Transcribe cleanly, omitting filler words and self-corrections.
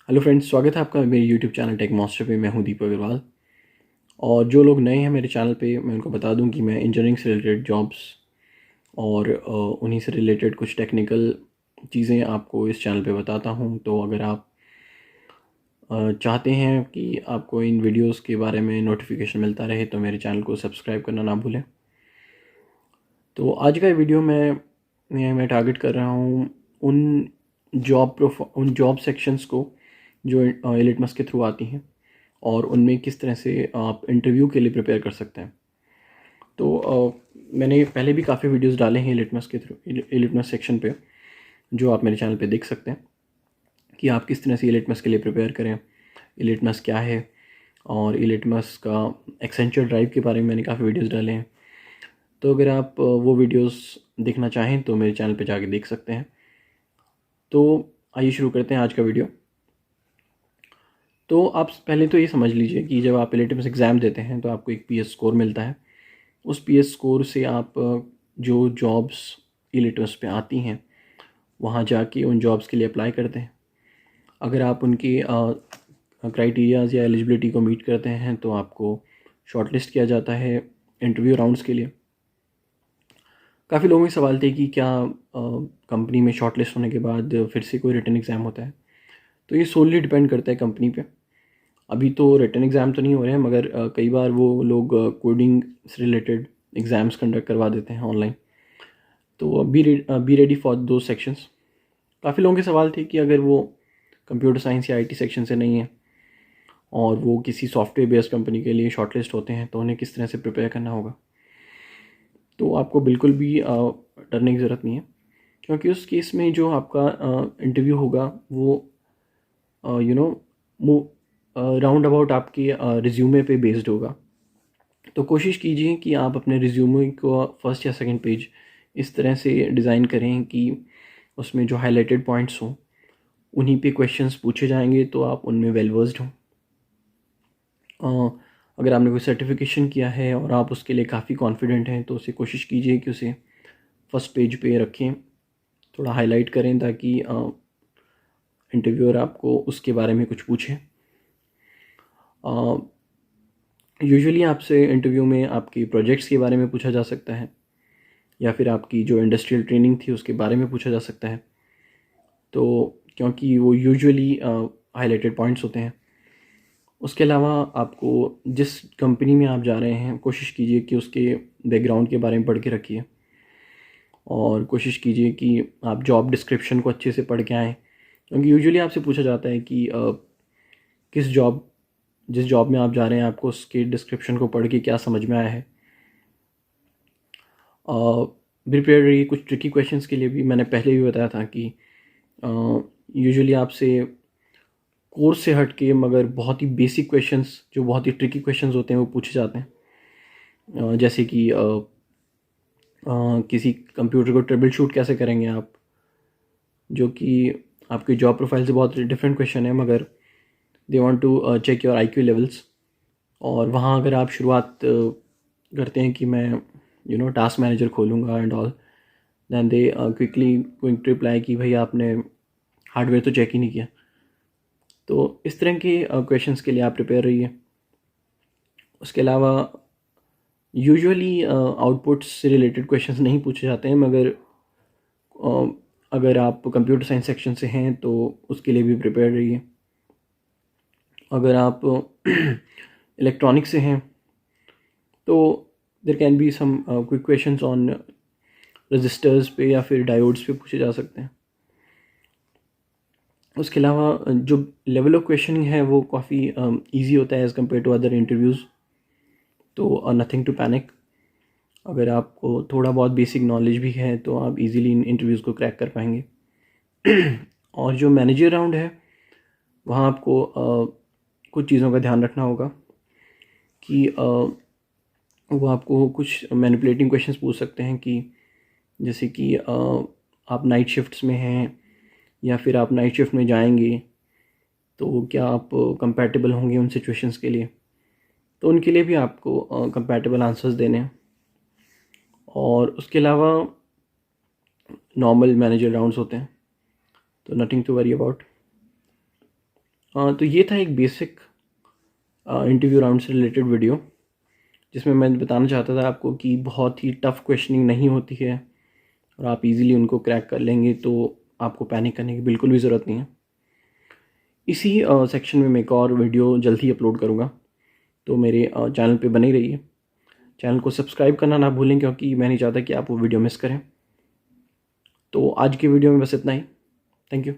Hello friends, स्वागत है आपका मेरे यूट्यूब चैनल टेक मास्टर पे। मैं हूं दीपक अग्रवाल। और जो लोग नए हैं मेरे चैनल पे, मैं उनको बता दूं कि मैं इंजीनियरिंग से रिलेटेड जॉब्स और उन्हीं से रिलेटेड कुछ टेक्निकल चीज़ें आपको इस चैनल पे बताता हूं। तो अगर आप चाहते हैं कि आपको इन वीडियोस के बारे में नोटिफिकेशन मिलता रहे तो मेरे चैनल को सब्सक्राइब करना ना भूलें। तो आज का वीडियो मैं टारगेट कर रहा हूँ उन उन जॉब सेक्शंस को जो लिटमस के थ्रू आती हैं और उनमें किस तरह से आप इंटरव्यू के लिए प्रिपेयर कर सकते हैं। तो मैंने पहले भी काफ़ी वीडियोस डाले हैं लिटमस के थ्रू, लिटमस सेक्शन पे, जो आप मेरे चैनल पे देख सकते हैं कि आप किस तरह से लिटमस के लिए प्रिपेयर करें, लिटमस क्या है। और लिटमस का एक्सेंचर ड्राइव के बारे में मैंने काफ़ी वीडियोस डाले हैं। तो अगर आप वो वीडियोस देखना चाहें तो मेरे चैनल पे जाके देख सकते हैं। तो आइए शुरू करते हैं आज का वीडियो। तो आप पहले तो ये समझ लीजिए कि जब आप लिटमस एग्ज़ाम देते हैं तो आपको एक पीएस स्कोर मिलता है। उस पीएस स्कोर से आप जो जॉब्स लिटमस पे आती हैं वहाँ जाके उन जॉब्स के लिए अप्लाई करते हैं। अगर आप उनकी क्राइटेरियाज़ या एलिजिबिलिटी को मीट करते हैं तो आपको शॉर्टलिस्ट किया जाता है इंटरव्यू राउंड्स के लिए। काफ़ी लोगों के सवाल थे कि क्या कंपनी में शॉर्टलिस्ट होने के बाद फिर से कोई रिटन एग्ज़ाम होता है। तो ये सोलली डिपेंड करता है कंपनी पे। अभी तो रिटन एग्ज़ाम तो नहीं हो रहे हैं, मगर कई बार वो लोग कोडिंग से रिलेटेड एग्ज़ाम्स कंडक्ट करवा देते हैं ऑनलाइन। तो बी रेडी फॉर दो सेक्शंस। काफ़ी लोगों के सवाल थे कि अगर वो कंप्यूटर साइंस या आईटी सेक्शन से नहीं है और वो किसी सॉफ्टवेयर बेस्ड कंपनी के लिए शॉर्टलिस्ट होते हैं तो उन्हें किस तरह से प्रिपेयर करना होगा। तो आपको बिल्कुल भी डरने की ज़रूरत नहीं है, क्योंकि उस केस में जो आपका इंटरव्यू होगा वो यू नो राउंड अबाउट आपके रिज्यूमे पे बेस्ड होगा। तो कोशिश कीजिए कि आप अपने रिज्यूमे को फर्स्ट या सेकंड पेज इस तरह से डिज़ाइन करें कि उसमें जो हाईलाइटेड पॉइंट्स हों उन्हीं पे क्वेश्चंस पूछे जाएंगे, तो आप उनमें वेल वर्स्ड हों। अगर आपने कोई सर्टिफिकेशन किया है और आप उसके लिए काफ़ी कॉन्फिडेंट हैं तो उसे कोशिश कीजिए कि उसे फर्स्ट पेज पे रखें, थोड़ा हाईलाइट करें ताकि इंटरव्यूअर आपको उसके बारे में कुछ पूछे। यूजुअली आपसे इंटरव्यू में आपकी प्रोजेक्ट्स के बारे में पूछा जा सकता है या फिर आपकी जो इंडस्ट्रियल ट्रेनिंग थी उसके बारे में पूछा जा सकता है। तो क्योंकि वो यूजुअली हाईलाइटेड पॉइंट्स होते हैं। उसके अलावा आपको जिस कंपनी में आप जा रहे हैं कोशिश कीजिए कि उसके बैकग्राउंड के बारे में पढ़ के रखिए और कोशिश कीजिए कि आप जॉब डिस्क्रिप्शन को अच्छे से पढ़ के आएँ, क्योंकि यूजुअली आपसे पूछा जाता है कि जिस जॉब में आप जा रहे हैं आपको उसके डिस्क्रिप्शन को पढ़ के क्या समझ में आया है। प्रिपेयर रहिए। कुछ ट्रिकी क्वेश्चंस के लिए भी मैंने पहले भी बताया था कि यूजुअली आपसे कोर्स से हट के मगर बहुत ही बेसिक क्वेश्चंस, जो बहुत ही ट्रिकी क्वेश्चंस होते हैं, वो पूछे जाते हैं। जैसे कि किसी कंप्यूटर को ट्रबल शूट कैसे करेंगे आप, जो कि आपकी जॉब प्रोफाइल से बहुत डिफरेंट क्वेश्चन है, मगर they want to check your IQ levels. और वहाँ अगर आप शुरुआत करते हैं कि मैं टास्क मैनेजर खोलूँगा and all, then they quickly going to reply कि भाई आपने हार्डवेयर तो चेक ही नहीं किया। तो इस तरह के क्वेश्चंस के लिए आप प्रिपेयर रहिए। उसके अलावा यूजुअली आउटपुट्स से रिलेटेड क्वेश्चंस नहीं पूछे जाते हैं, मगर अगर आप कंप्यूटर साइंस सेक्शन से हैं तो उसके लिए भी प्रिपेयर रहिए। अगर आप इलेक्ट्रॉनिक्स से हैं तो there can be some quick questions on registers पे या फिर डायोड्स पे पूछे जा सकते हैं। उसके अलावा जो लेवल ऑफ क्वेश्चनिंग है वो काफ़ी इजी होता है as compare to other interviews. तो नथिंग टू पैनिक। अगर आपको थोड़ा बहुत बेसिक नॉलेज भी है तो आप इजीली इन इंटरव्यूज़ को क्रैक कर पाएंगे। और जो मैनेजर राउंड है वहाँ आपको कुछ चीज़ों का ध्यान रखना होगा कि वो आपको कुछ मैनिपुलेटिंग क्वेश्चंस पूछ सकते हैं कि जैसे कि आप नाइट शिफ्ट्स में हैं या फिर आप नाइट शिफ्ट में जाएंगे तो क्या आप कंपैटिबल होंगे उन सिचुएशंस के लिए। तो उनके लिए भी आपको कंपैटिबल आंसर्स देने हैं। और उसके अलावा नॉर्मल मैनेजर राउंड्स होते हैं, तो नथिंग टू वरी अबाउट। तो ये था एक बेसिक इंटरव्यू राउंड से रिलेटेड वीडियो, जिसमें मैं बताना चाहता था आपको कि बहुत ही टफ़ क्वेश्चनिंग नहीं होती है और आप इजीली उनको क्रैक कर लेंगे, तो आपको पैनिक करने की बिल्कुल भी ज़रूरत नहीं है। इसी सेक्शन में मैं एक और वीडियो जल्द ही अपलोड करूँगा, तो मेरे चैनल पे बने रहिए। चैनल को सब्सक्राइब करना ना भूलें, क्योंकि मैं नहीं चाहता कि आप वो वीडियो मिस करें। तो आज की वीडियो में बस इतना ही। Thank you.